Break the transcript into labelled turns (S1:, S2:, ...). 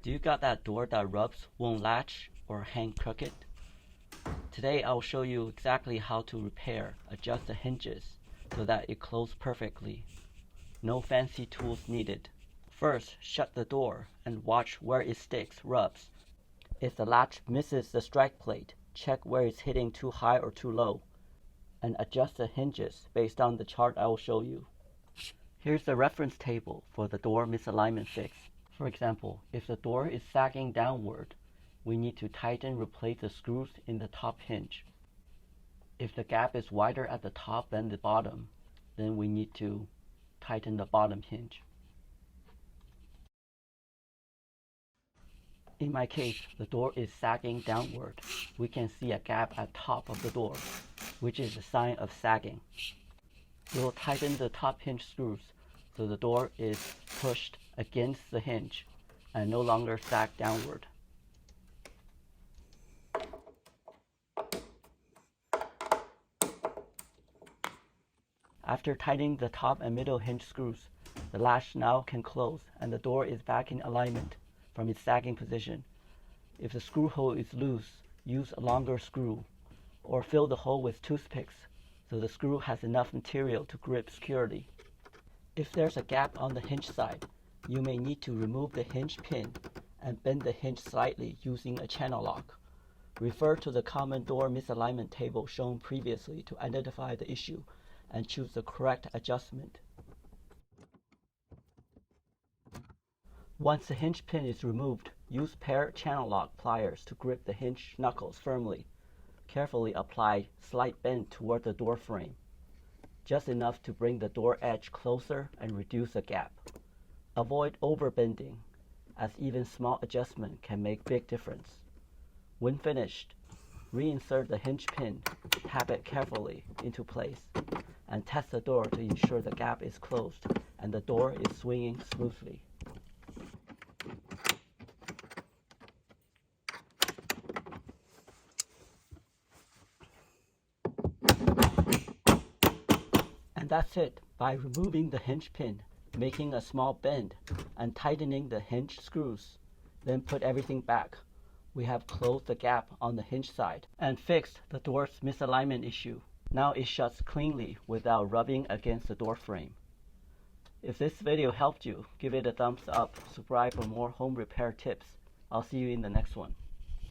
S1: Do you got that door that rubs, won't latch, or hang crooked? Today I'll show you exactly how to repair, adjust the hinges so that it closes perfectly. No fancy tools needed. First, shut the door and watch where it sticks, rubs. If the latch misses the strike plate, check where it's hitting too high or too low, and adjust the hinges based on the chart I will show you. Here's the reference table for the door misalignment fix. For example, if the door is sagging downward, we need to tighten and replace the screws in the top hinge. If the gap is wider at the top than the bottom, then we need to tighten the bottom hinge. In my case, the door is sagging downward. We can see a gap at top of the door, which is a sign of sagging. We'll tighten the top hinge screws so the door is pushed against the hinge and no longer sag downward. After tightening the top and middle hinge screws, the latch now can close and the door is back in alignment from its sagging position. If the screw hole is loose, use a longer screw or fill the hole with toothpicks so the screw has enough material to grip securely. If there's a gap on the hinge side, you may need to remove the hinge pin and bend the hinge slightly using a channel lock. Refer to the common door misalignment table shown previously to identify the issue and choose the correct adjustment. Once the hinge pin is removed, use pair channel lock pliers to grip the hinge knuckles firmly. Carefully apply slight bend toward the door frame, just enough to bring the door edge closer and reduce the gap. Avoid overbending, as even small adjustment can make big difference. When finished, reinsert the hinge pin, tap it carefully into place, and test the door to ensure the gap is closed and the door is swinging smoothly. And that's it. By removing the hinge pin, making a small bend, and tightening the hinge screws, then put everything back, we have closed the gap on the hinge side and fixed the door's misalignment issue. Now it shuts cleanly without rubbing against the door frame. If this video helped you, give it a thumbs up, subscribe for more home repair tips. I'll see you in the next one.